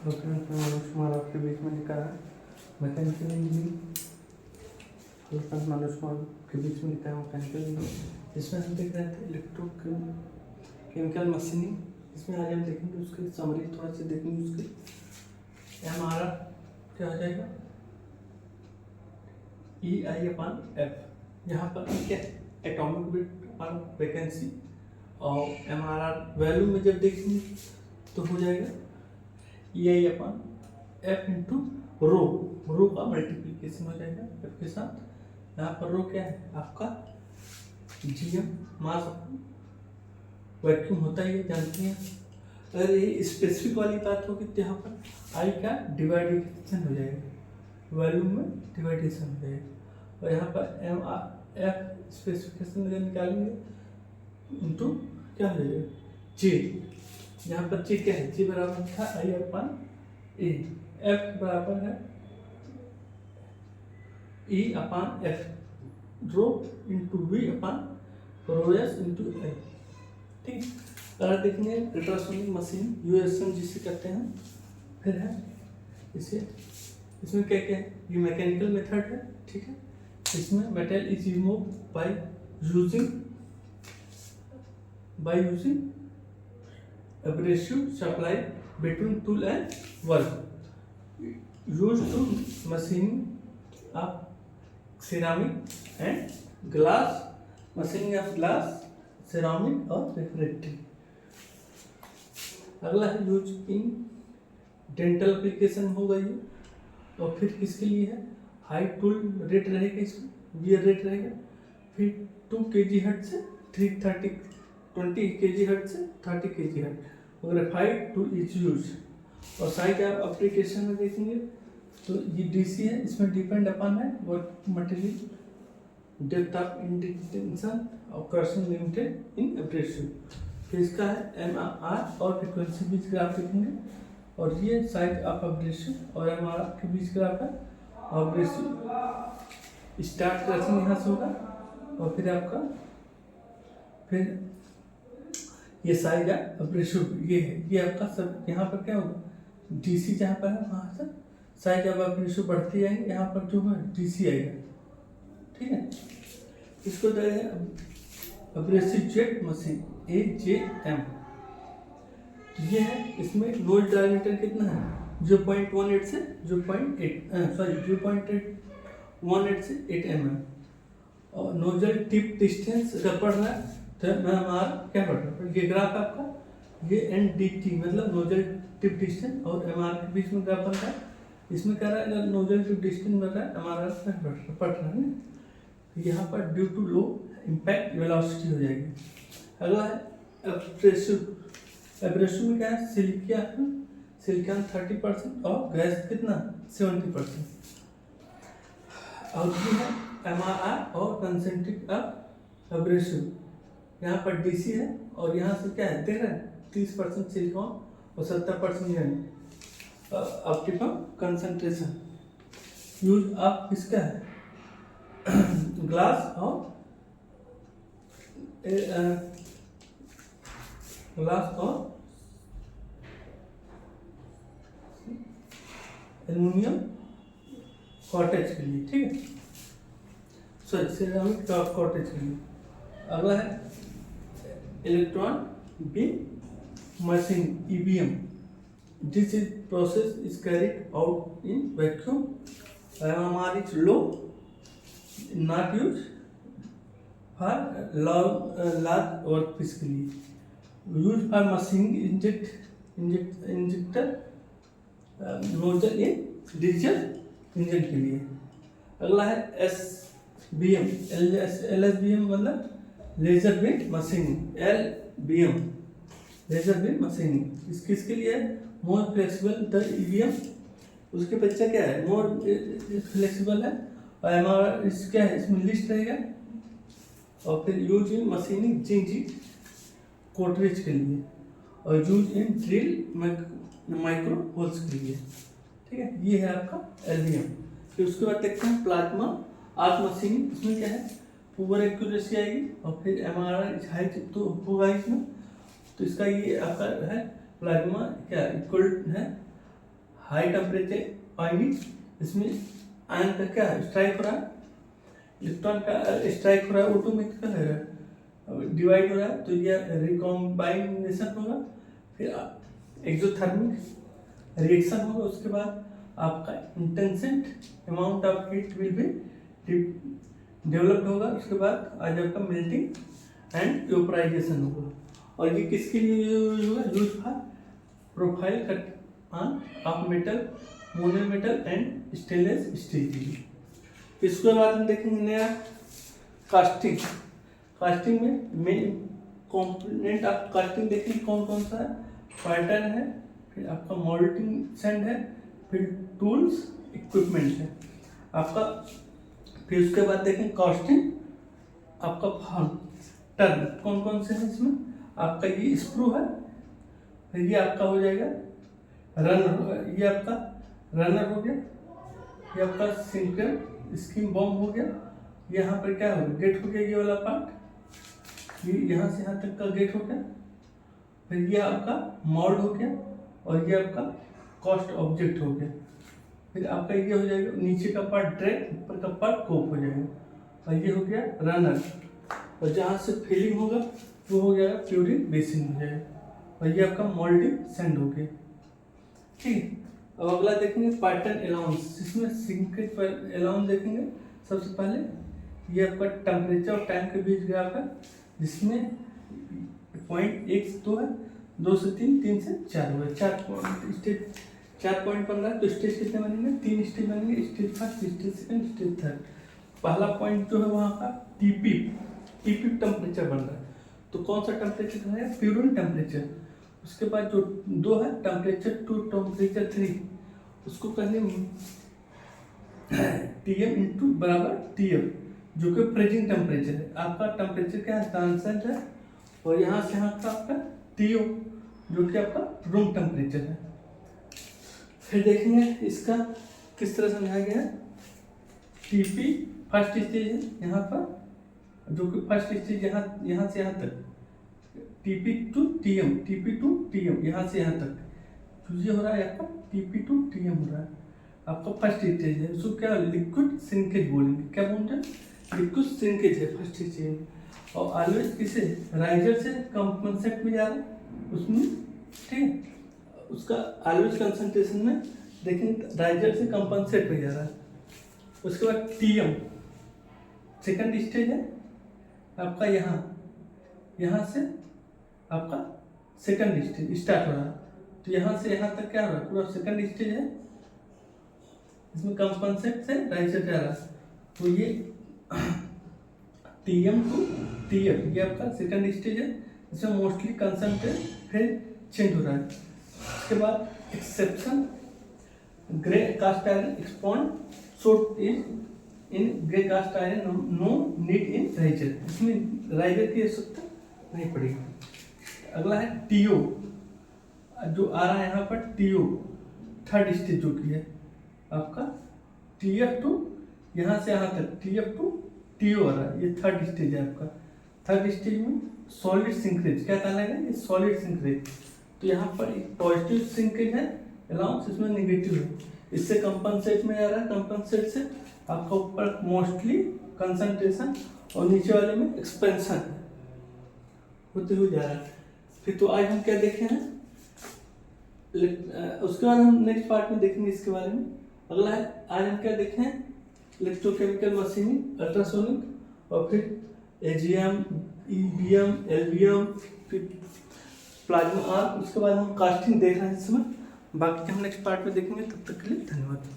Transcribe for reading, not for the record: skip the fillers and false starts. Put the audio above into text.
कुमार आपके बीच में लिखा है मैकेनिकल इंजीनियरिंग। मनोज कुमार के बीच में लिखा है मैकेनिकल इंजीनियरिंग। इसमें हम देख रहे थे इलेक्ट्रोकेमिकल मशीनिंग। इसमें आज हम देखेंगे उसकी समरी, थोड़ा सा देखेंगे उसकी। हमारा क्या हो जाएगा, EI/F। यहाँ पर क्या एटॉमिक बिट पर वैकेंसी, और MRR वैल्यू में जब देखेंगे तो हो जाएगा EI/F इंटू रो का मल्टीप्लीकेशन हो जाएगा F के साथ। यहाँ पर रो क्या है आपका GM मास वैक्यूम होता ही है, जानते हैं। अगर ये स्पेसिफिक वाली बात होगी तो यहाँ पर I का डिवाइडेशन हो जाएगा, वॉल्यूम में डिवाइडेशन हो जाएगा। और यहाँ पर MRF स्पेसिफिकेशन निकालेंगे इंटू क्या हो जाएगा J। यहाँ पर J क्या है, J बराबर था I/A, F बराबर है E/F, rho into V/ρS into L। ठीक, अगर देखेंगे अल्ट्रासोनिक मशीन USM जिसे कहते हैं, फिर है इसमें क्या क्या है, ये मैकेनिकल मेथड है। ठीक है, इसमें metal is remove by using abrasive supply between tool and work used to machining of ceramic and glass, machining of glass, ceramic और refractory। अगला है यूज इन डेंटल एप्लीकेशन हो गई है। और फिर किसके लिए है, हाई टूल रेट रहेगा, इसमें वियर रेट रहेगा। फिर 2 kg हट से 20 kg हट से 30 kg हट। Graphite to each use. और साइज आप एप्लीकेशन में देखेंगे तो ये DC है, इसमें डिपेंड अपन है work material, depth of indentation और क्रशिंग लिमिटेड इन एब्रेसिव। फिर इसका है MRR और फ्रीक्वेंसी बीच ग्राफ देखेंगे। और ये साइज ऑफ एब्रेसिव और MRR के बीच ग्राफ है। एब्रेसिव स्टार्ट क्रशिंग यहाँ से होगा, और फिर आपका फिर ये साइज है एब्रेसिव, ये है, ये आपका सब। यहाँ पर क्या होगा DC जहाँ पर है वहाँ से साइज ऑफ एब्रेसिव बढ़ती जाएंगे, यहाँ पर जो है DC आएगा। ठीक है, इसको दे एब्रेसिव जेट मशीन AJM। ये है, इसमें नोज डायमीटर कितना है 0.18 से 0.18 से 8 mm। और नोजल टिप डिस्टेंस अगर पढ़ रहा है तो MR क्या पढ़ रहा है, ये ग्राफ आपका ये NDT मतलब नोजल टिप डिस्टेंस और MR के बीच में ग्राफ बनता है। इसमें कह रहा है अगर नोजल टिप डिस्टेंस बढ़ रहा है MR पढ़ रहा है ना, यहाँ पर due to low impact velocity हो जाएगी। अगला है एब्रेसिव में क्या है, सिलिकॉन 30% और गैस कितना 70%। और ये है MRR और कंसेंट्रिक ऑफ एब्रेसिव। यहाँ पर DC है और यहाँ से क्या है देख रहे हैं 30% सिलिकॉन और 70% ऑप्टिमम कंसंट्रेशन। यूज ऑफ इसका है ग्लास और एल्युमिनियम कॉटेज के लिए। ठीक है, सॉरी सिरेमिक कॉटेज के लिए। अगला है electron beam machine EBM। This is process is carried out in vacuum. MR is low, not use for large workpiece के लिए। Use for machining injector nozzle in diesel engine के लिए। अगला है SBM LSBM मतलब laser beam machining. LBM laser beam machining इस किसके लिए है, मोर फ्लेक्सिबल द EBM। उसके बच्चा क्या है मोर फ्लेक्सिबल है। और MR इस क्या है, इसमें लिस्ट रहेगा। और फिर यूज इन मशीनिंग जिंक कोटरेज के लिए, और use in drill micro holes के लिए। ठीक है, ये है आपका LBM। फिर उसके बाद देखते हैं प्लाज्मा आर्क मशीनिंग। इसमें क्या है ओवर एक्यूरेसी आएगी, और फिर MRI हाई तो होगा इसमें। तो इसका ये आपका है प्लाज्मा क्या इक्वल है हाई टेम्परेचर आएंगी, इसमें आयन का क्या है स्ट्राइक हो रहा है, इलेक्ट्रॉन का स्ट्राइक हो रहा है, O2 में क्या है डिवाइड हो रहा है, तो ये रिकॉम्बाइनेशन होगा, फिर एक्सोथर्मिक रिएक्शन होगा, उसके बाद आपका intense amount of heat will be developed होगा, उसके बाद आज आपका मेल्टिंग एंड वेपोराइजेशन होगा। और ये किसके लिए यूज होगा, use for profile cut on off metal, mono metal and stainless steel के लिए। इसके बाद हम देखेंगे नया कास्टिंग। कास्टिंग में मेन कंपोनेंट ऑफ कास्टिंग देखेंगे कौन कौन सा है, पैटर्न है, फिर आपका मोल्डिंग सैंड है, फिर टूल्स इक्विपमेंट है आपका। फिर उसके बाद देखें कास्टिंग आपका फॉर्म टर्न कौन कौन से हैं इसमें, आपका ये स्क्रू है, फिर ये आपका हो जाएगा रनर, ये आपका रनर हो गया, ये आपका सिंकर स्कीम बॉम्ब हो गया, यहाँ पर क्या हो गया गेट हो गया, ये वाला पार्ट, ये यहाँ से यहाँ तक का गेट हो गया, फिर ये आपका मोल्ड हो गया, और ये आपका कॉस्ट ऑब्जेक्ट हो गया, फिर आपका ये हो जाएगा नीचे का पार्ट ड्रैग, ऊपर का पार्ट कोप हो जाएगा, और ये हो गया रनर, और जहाँ से फिलिंग होगा वो हो जाएगा प्यूरिंग बेसिन हो जाएगा, और ये आपका मोल्डिंग सैंड हो गया। ठीक, अब अगला देखेंगे पैटर्न अलाउंस। इसमें सिंकेज पर अलाउंस देखेंगे। सबसे पहले ये आपका टेम्परेचर और टाइम के बीच ग्राफ है, जिसमें पॉइंट 1 2 है, 2 से 3, 3 से 4 हुआ, 4 स्टेज 4 पॉइंट बन रहा है, तो स्टेज कितने बनेंगे, 3 स्टेज बनेंगे, stage first, stage second, stage third. पहला पॉइंट जो है वहाँ का टीपी टेम्परेचर बन रहा है, तो कौन सा टेम्परेचर है, प्यूरिन टेम्परेचर। उसके बाद जो 2 है टेम्परेचर 2, टेम्परेचर 3, उसको कहेंगे Tm इंटू बराबर Tf, जो कि फ्रीजिंग टेम्परेचर है। आपका टेम्परेचर क्या है, कांस्टेंट है, और यहाँ से यहाँ का आपका To, जो कि आपका रूम टेम्परेचर है। फिर देखेंगे इसका किस तरह समझाया गया है। Tp फर्स्ट स्टेज है यहाँ पर, जो कि फर्स्ट स्टेज यहाँ से यहाँ तक, Tp टू Tm, यहाँ से यहाँ तक, तो ये हो रहा है आपका Tp टू Tm हो रहा है, आपका फर्स्ट स्टेज है। उसको क्या लिक्विड श्रिंकेज बोलेंगे, क्या बोलते हैं, लिक्विड श्रिंकेज है फर्स्ट स्टेज। और ऑलवेज किसे राइजर से कंपनसेट में जा रहा है उसमें, ठीक, उसका ऑलवेज कंसंट्रेशन में देखें राइजर से कंपनसेट में जा रहा है। उसके बाद Tm सेकंड स्टेज है आपका, यहाँ से आपका सेकंड स्टेज स्टार्ट हो रहा है, तो यहाँ से यहाँ तक क्या हो रहा है, पूरा सेकंड स्टेज है, इसमें कंपनसेट से राइजर जा रहा है, तो ये Tm टू Tf ये आपका सेकंड स्टेज है, इसमें मोस्टली कंसंट्रेट फिर चेंज हो रहा है। उसके बाद exception grey cast iron expand short is in grey cast iron, no need in riser, इसमें राइजर की आवश्यकता नहीं पड़ेगी। अगला है टीओ, जो आ रहा है यहाँ पर टीओ थर्ड स्टेज जो की है आपका, टीएफ टू यहाँ से यहाँ तक टीएफ टू टीओ आ रहा है, ये थर्ड स्टेज है आपका। थर्ड स्टेज में सॉलिड सिंकरेज क्या कहलाएगा, ये सॉलिड सिंकरेज, तो यहाँ पर एक पॉजिटिव सिंकरेज है अलाउंस, इसमें नेगेटिव है, इससे कंपनसेट में आ रहा है, कंपनसेट से आपका ऊपर मोस्टली कंसंट्रेशन और नीचे वाले में एक्सपेंशन होते हुए जा रहा है। फिर तो आज हम क्या देखे हैं, उसके बाद हम नेक्स्ट पार्ट में देखेंगे इसके बारे में। अगला है आज हम क्या देखे हैं, इलेक्ट्रोकेमिकल मशीनिंग, अल्ट्रासोनिक, और फिर एजीएम, ईबीएम, एलबीएम, फिर प्लाज्मा आर्क। उसके बाद हम कास्टिंग देख रहे हैं इसमें, बाकी हम नेक्स्ट पार्ट में देखेंगे। तब तक के लिए धन्यवाद।